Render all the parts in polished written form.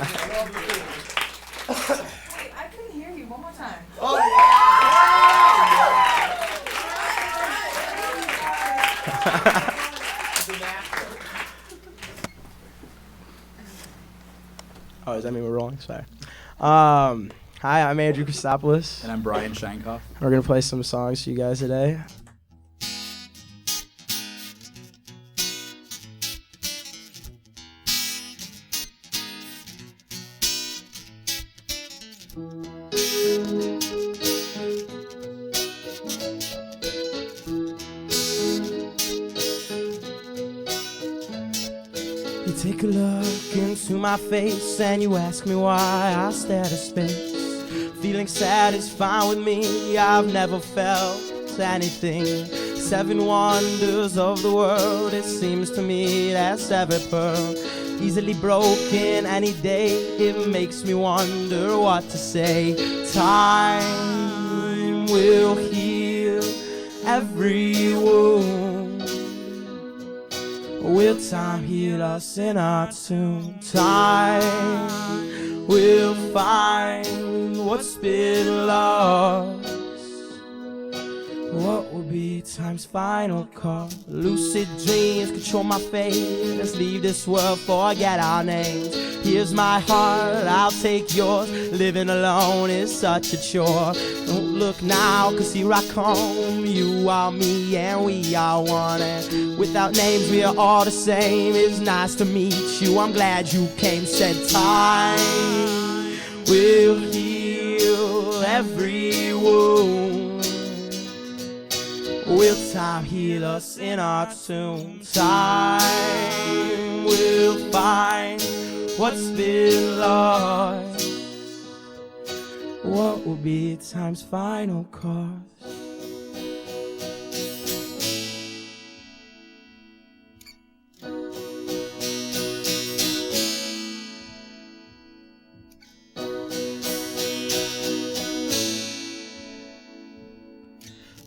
I couldn't hear you. One more time. Oh, Oh, does that mean we're rolling? Sorry. Hi, I'm Andrew Christopoulos. And I'm Bryan Scheinkopf. We're going to play some songs for you guys today. You take a look into my face and you ask me why I stare at space. Feeling sad is fine with me, I've never felt anything. 7 wonders of the world, it seems to me that's every pearl. Easily broken any day, it makes me wonder what to say. Time will heal every wound. Will time heal us in our tomb? Time will find what's been lost. What will be time's final call? Lucid dreams control my fate. Let's leave this world, forget our names. Here's my heart, I'll take yours. Living alone is such a chore. Don't look now, cause here I come. You are me and we are one. And without names we are all the same. It's nice to meet you, I'm glad you came. Said time will heal every wound. Will time heal us in our tomb? Time will find what's been lost. What will be time's final cost?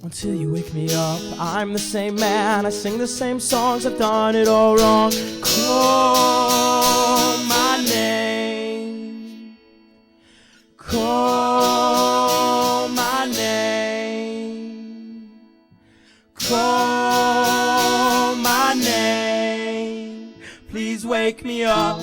Until you wake me up, I'm the same man. I sing the same songs, I've done it all wrong. Call my name. Call my name. Call my name. Please wake me up.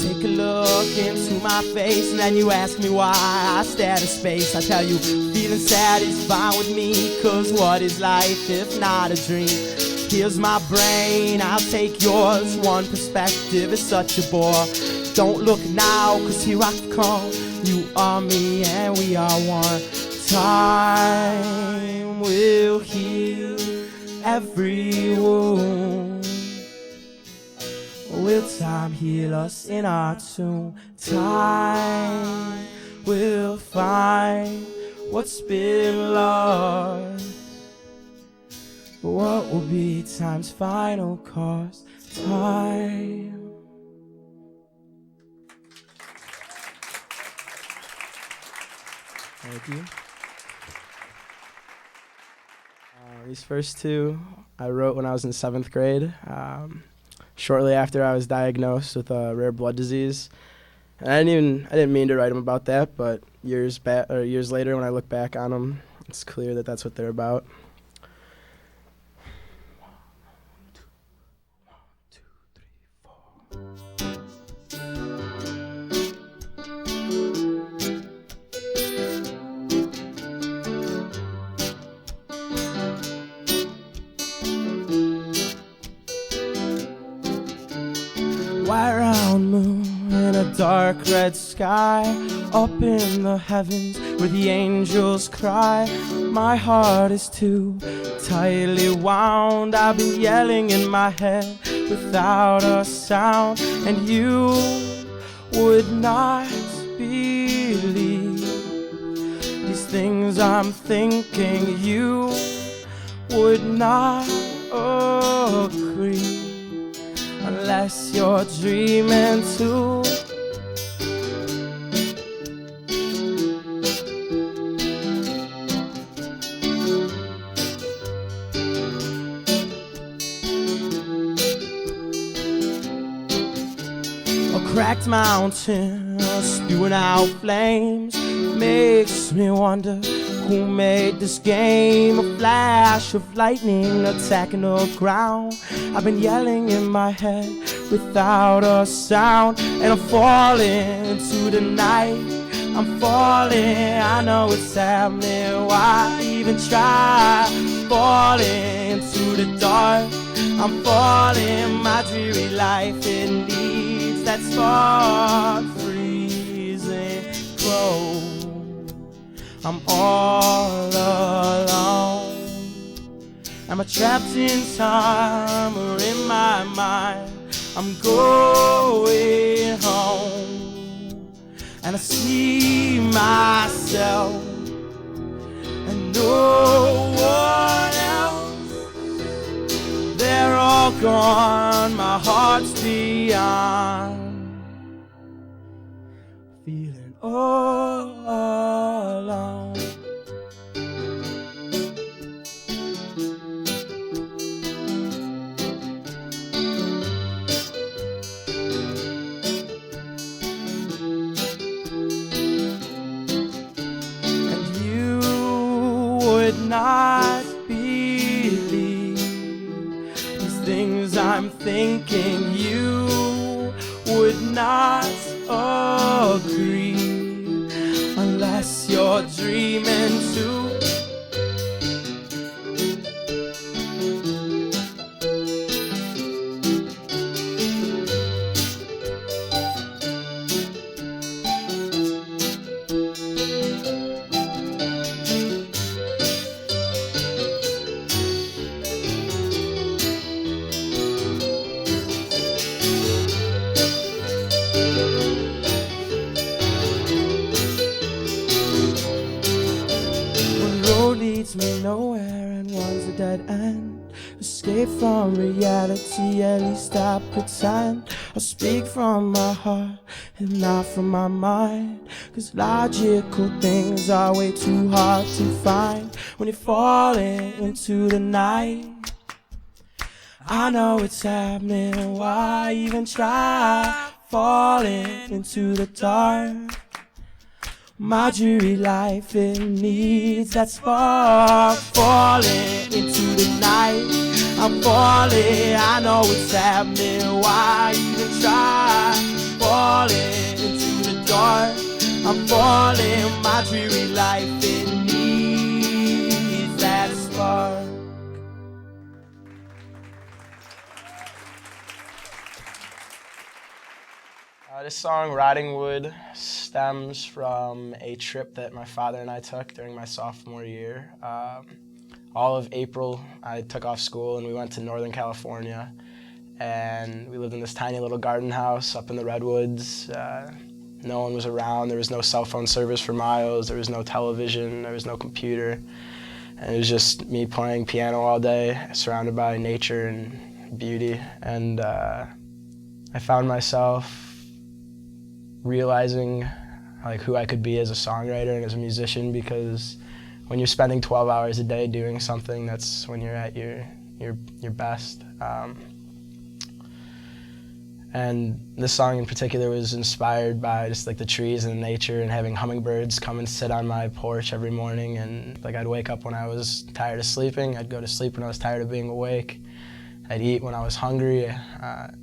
Take a look into my face and then you ask me why I stare at space. I tell you, feeling sad is fine with me, cause what is life if not a dream? Here's my brain, I'll take yours. One perspective is such a bore. Don't look now, cause here I come. You are me and we are one. Time will heal every wound. Will time heal us in our tomb? Time will find what's been lost. What will be time's final cost? Time. Thank you. These first two I wrote when I was in 7th grade. Shortly after I was diagnosed with a rare blood disease. And I didn't mean to write them about that, but years later when I look back on them, it's clear that that's what they're about. White round moon in a dark red sky, up in the heavens where the angels cry. My heart is too tightly wound. I've been yelling in my head without a sound, and you would not believe these things I'm thinking. You would not agree unless you're dreaming too. cracked mountain spewing out flames. Makes me wonder who made this game. A flash of lightning attacking the ground. I've been yelling in my head without a sound, and I'm falling into the night. I'm falling, I know it's happening. Why even try? Falling into the dark. I'm falling, my dreary life, it needs that spark. Freezing cold, I'm all alone. Am I trapped in time or in my mind? I'm going home, and I see myself and no one else. They're all gone, my heart's beyond, feeling all alone. And you would not believe these things I'm thinking. You would not agree unless you're dreaming too. Leads me nowhere and one's a dead end. Escape from reality, at least I pretend. I speak from my heart and not from my mind, 'cause logical things are way too hard to find when you're falling into the night. I know it's happening, why even try? Falling into the dark. My dreary life, it needs that spark. Falling into the night, I'm falling, I know it's happening, why even try? Falling into the dark, I'm falling, my dreary life, it needs that spark. This song, Riding Wood, stems from a trip that my father and I took during my sophomore year. All of April, I took off school and we went to Northern California. And we lived in this tiny little garden house up in the redwoods. No one was around. There was no cell phone service for miles. There was no television. There was no computer. And it was just me playing piano all day, surrounded by nature and beauty. And I found myself realizing like who I could be as a songwriter and as a musician, because when you're spending 12 hours a day doing something, that's when you're at your best. And this song in particular was inspired by just like the trees and nature and having hummingbirds come and sit on my porch every morning. And like I'd wake up when I was tired of sleeping, I'd go to sleep when I was tired of being awake. I'd eat when I was hungry,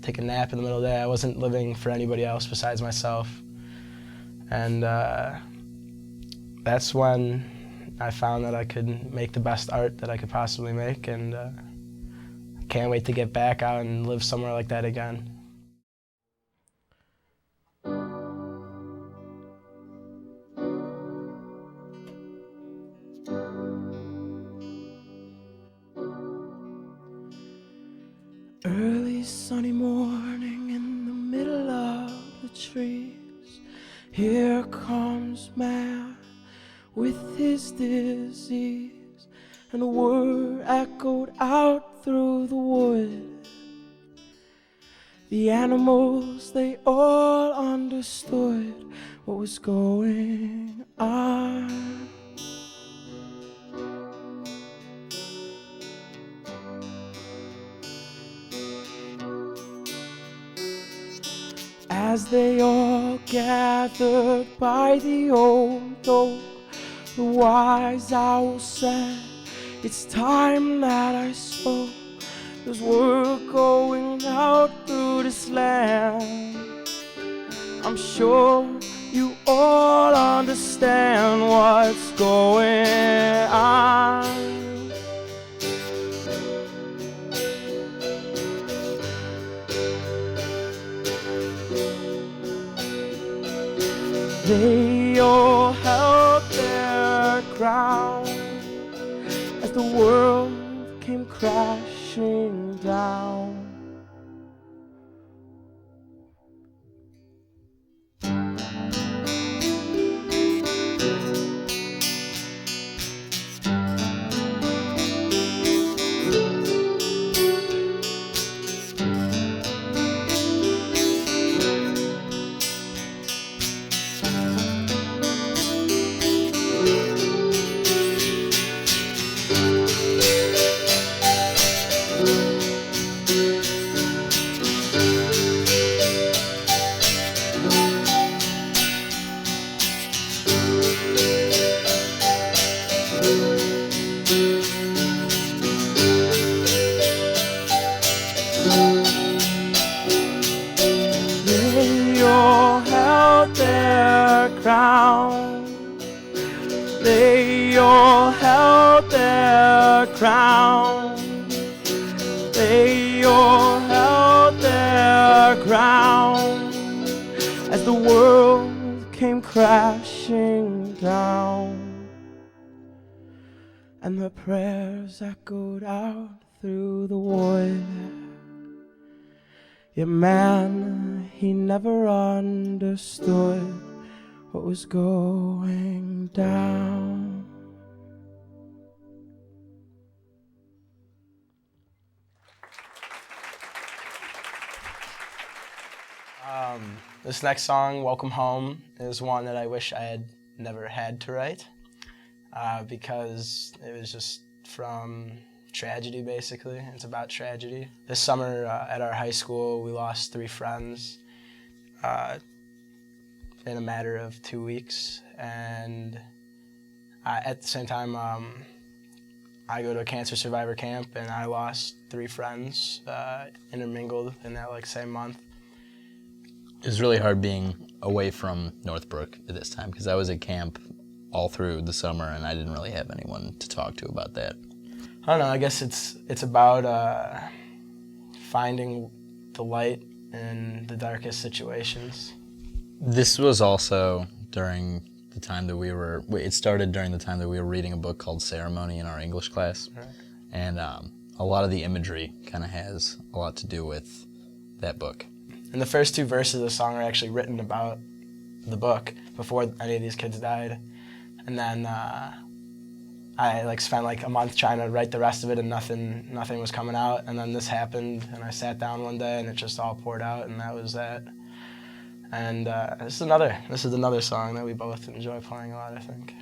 take a nap in the middle of the day. I wasn't living for anybody else besides myself. And that's when I found that I could make the best art that I could possibly make, and can't wait to get back out and live somewhere like that again. Early sunny morning in the middle of the trees, here comes man with his disease, and a word echoed out through the wood. The animals, they all understood what was going on. As they all gathered by the old oak, the wise owl said, it's time that I spoke. There's word going out through this land. I'm sure you all understand what's going on. They all held their ground as the world came crashing down. They all held their crown. They all held their crown. They all held their ground as the world came crashing down. And the prayers echoed out through the wood. Yet man, he never understood what was going down. This next song, Welcome Home, is one that I wish I had never had to write because it was just from tragedy, basically. It's about tragedy. This summer at our high school, we lost 3 friends in a matter of 2 weeks. And at the same time, I go to a cancer survivor camp, and I lost 3 friends intermingled in that same month. It was really hard being away from Northbrook at this time because I was at camp all through the summer, and I didn't really have anyone to talk to about that. I don't know, I guess it's about finding the light in the darkest situations. This was also during the time that it started during the time that we were reading a book called Ceremony in our English class. Right. And a lot of the imagery kind of has a lot to do with that book. And the first 2 verses of the song are actually written about the book before any of these kids died. And then I spent a month trying to write the rest of it, and nothing was coming out. And then this happened, and I sat down one day, and it just all poured out, and that was that. And this is another song that we both enjoy playing a lot, I think.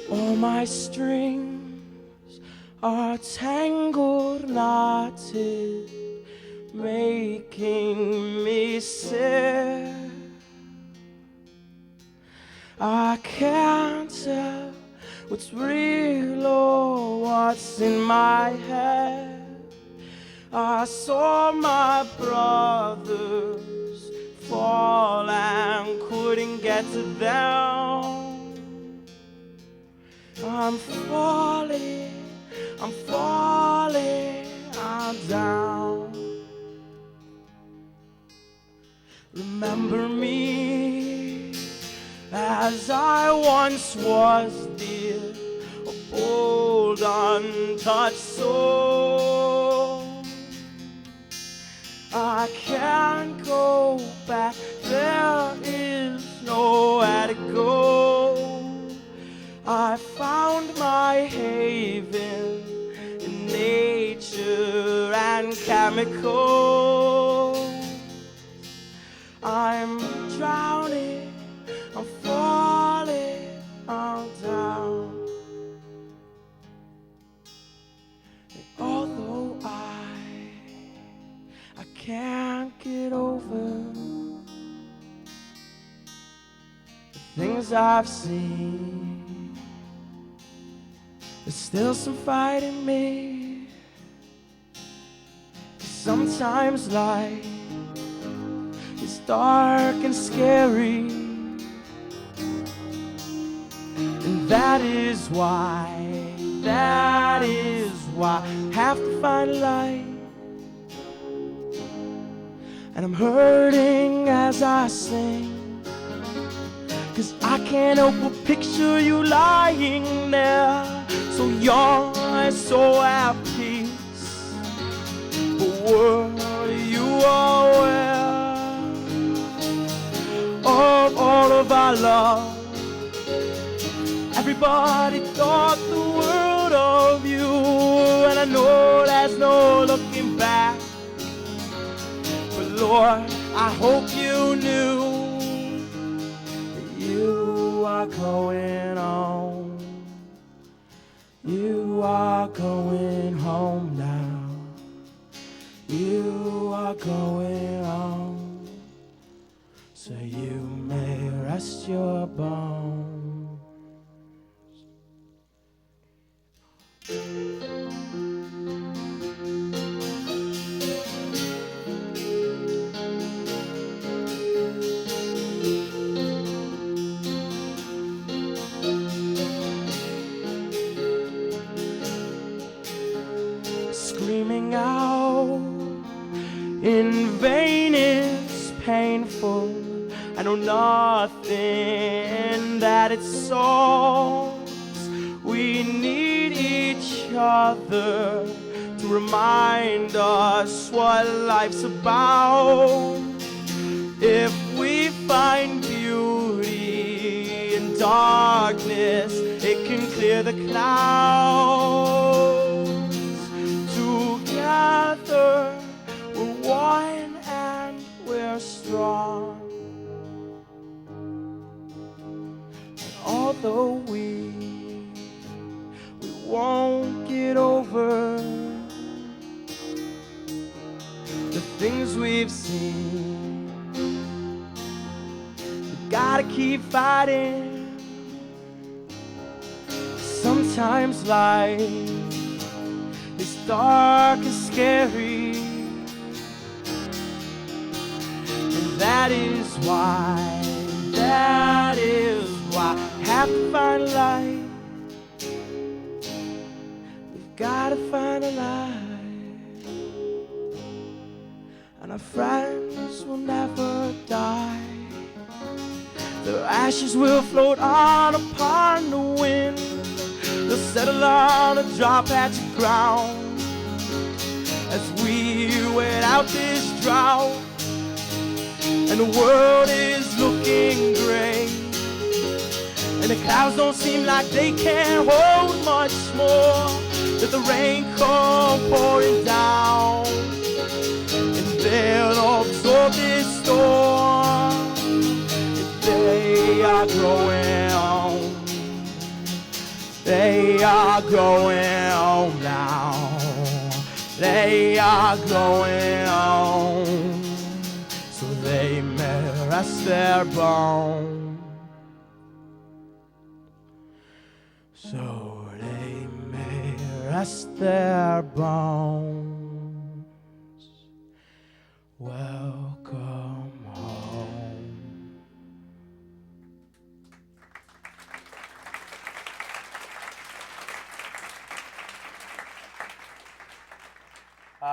All my strings are tangled, knotted, making me sick. I can't tell what's real or what's in my head. I saw my brothers fall and couldn't get to them. I'm falling, I'm down. Remember me as I once was, dear, a bold, untouched soul. I can't go back, there is nowhere to go. I found my haven in nature chemicals. I'm drowning, I'm falling on down. And although I can't get over the things I've seen, there's still some fight in me. 'Cause sometimes life is dark and scary, and that is why I have to find light. And I'm hurting as I sing, 'cause I can't help but picture you lying there, so young and so at peace. But were you aware of all of our love? Everybody thought the world of you, and I know there's no looking back. But Lord, I hope you knew that you are going home. You are going home now. You are going home, so you may rest your bones. Screaming out in vain is painful. I know nothing that it solves. We need each other to remind us what life's about. If we find beauty in darkness, it can clear the clouds. Together we're one and we're strong. And although we won't get over the things we've seen, we gotta keep fighting. Sometimes life is dark and scary, and that is why I have to find a light. We've gotta find a light, and our friends will never die. Their ashes will float on upon the wind. They'll settle on a dry patch of ground as we wait out this drought. And the world is looking gray, and the clouds don't seem like they can hold much more. Let the rain come pouring down, and they'll absorb this storm. They are growing home. They are growing home now. They are growing home, so they may rest their bones. So they may rest their bones. Welcome home.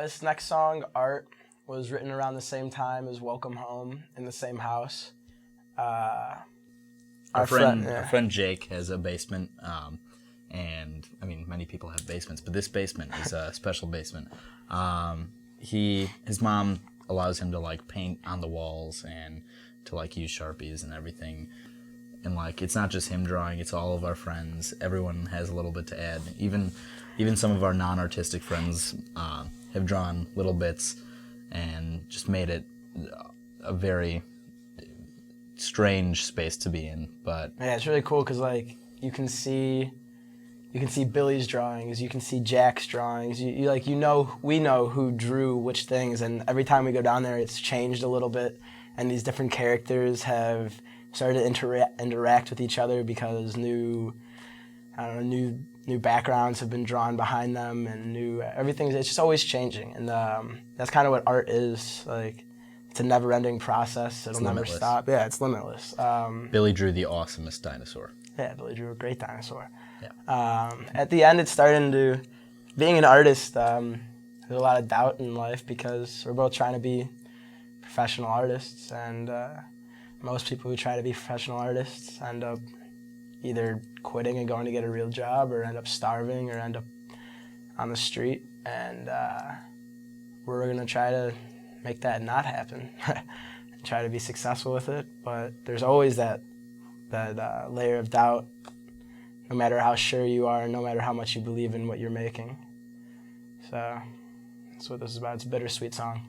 This next song, Art, was written around the same time as Welcome Home in the same house. Our friend Jake has a basement, and I mean, many people have basements, but this basement is a special basement. His mom allows him to like paint on the walls and to like use Sharpies and everything. And like, it's not just him drawing, it's all of our friends. Everyone has a little bit to add. Even some of our non-artistic friends have have drawn little bits and just made it a very strange space to be in. But yeah, it's really cool because like you can see Billy's drawings, you can see Jack's drawings. We know who drew which things, and every time we go down there, it's changed a little bit, and these different characters have started to interact with each other because new backgrounds have been drawn behind them, and it's just always changing, and that's kind of what art is. Like, it's a never-ending process. It'll never stop. Yeah, it's limitless. Billy drew the awesomest dinosaur. Yeah, Billy drew a great dinosaur. Yeah. At the end, it started into being an artist. There's a lot of doubt in life because we're both trying to be professional artists, and most people who try to be professional artists end up either quitting and going to get a real job, or end up starving, or end up on the street. And we're going to try to make that not happen and try to be successful with it. But there's always that layer of doubt, no matter how sure you are, and no matter how much you believe in what you're making. So that's what this is about. It's a bittersweet song.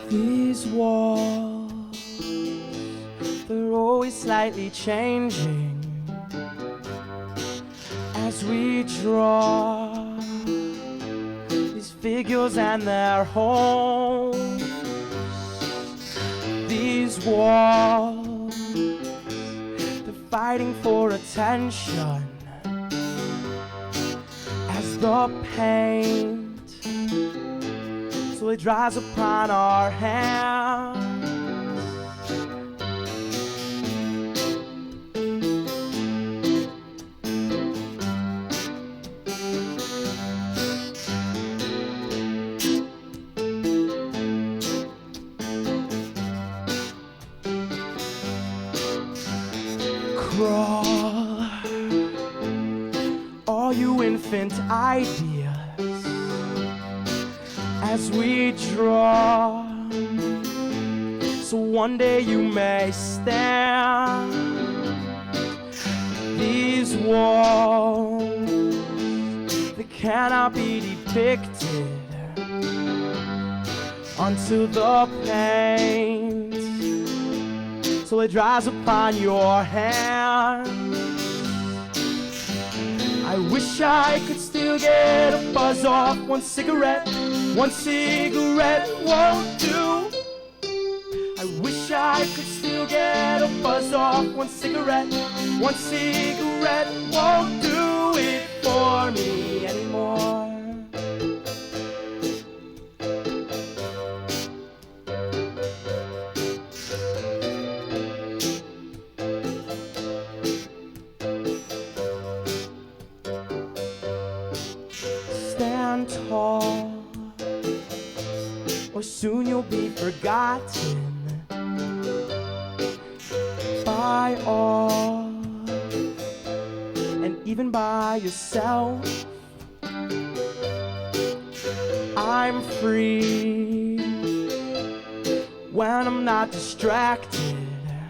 These walls, they're always slightly changing as we draw these figures and their homes. These walls, they're fighting for attention as the paint slowly dries upon our hands. Crawl, all you infant ideas, as we draw, so one day you may stand. These walls, they cannot be depicted until the paint so it dries upon your hand. I wish I could still get a buzz off one cigarette. One cigarette won't do. I wish I could still get a buzz off one cigarette. One cigarette won't do it for me anymore. Stand tall, or soon you'll be forgotten by all, and even by yourself. I'm free when I'm not distracted,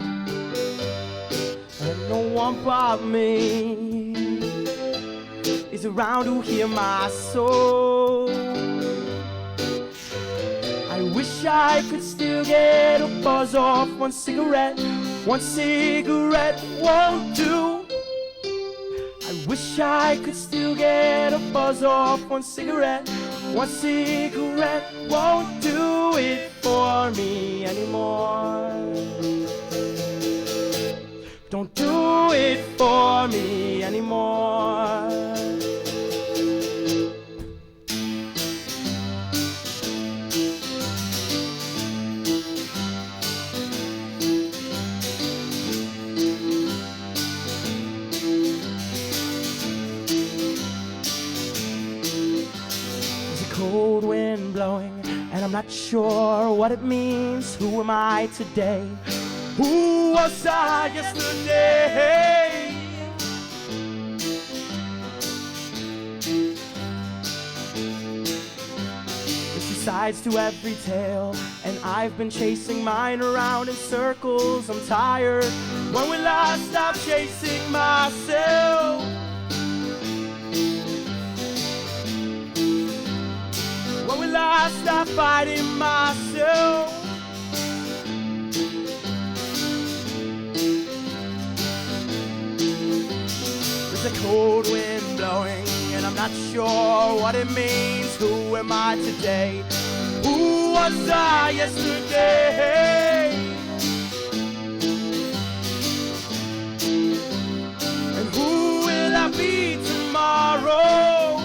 and no one but me is around to hear my soul. I wish I could still get a buzz off one cigarette. One cigarette won't do. I wish I could still get a buzz off one cigarette. One cigarette won't do it for me anymore. Don't do it for me anymore. blowing, and I'm not sure what it means. Who am I today? Who was I yesterday? There's two sides to every tale, and I've been chasing mine around in circles. I'm tired. When will I stop chasing myself? When will I stop fighting myself? There's a cold wind blowing, and I'm not sure what it means. Who am I today? Who was I yesterday? And who will I be tomorrow?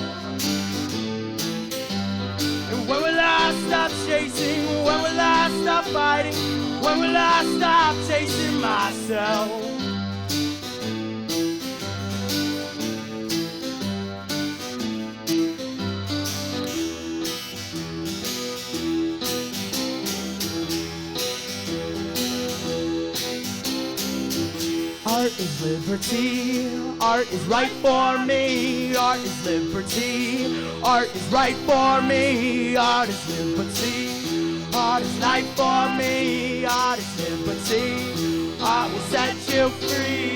And when will I stop chasing? When will I stop fighting? When will I stop chasing myself? Art is liberty, art is right for me. Art is liberty, art is right for me. Art is liberty, art is life for me. Art is liberty, art will set you free.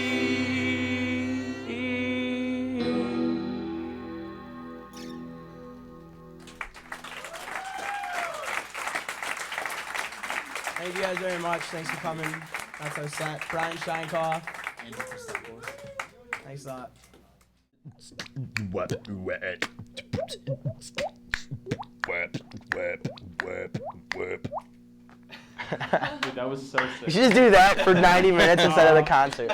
Thank you guys very much. Thanks for coming. That's our set. Bryan, Scheinkopf. And Christopoulos. Thanks a lot. Dude, that was so sick. You should just do that for 90 minutes instead of the concert.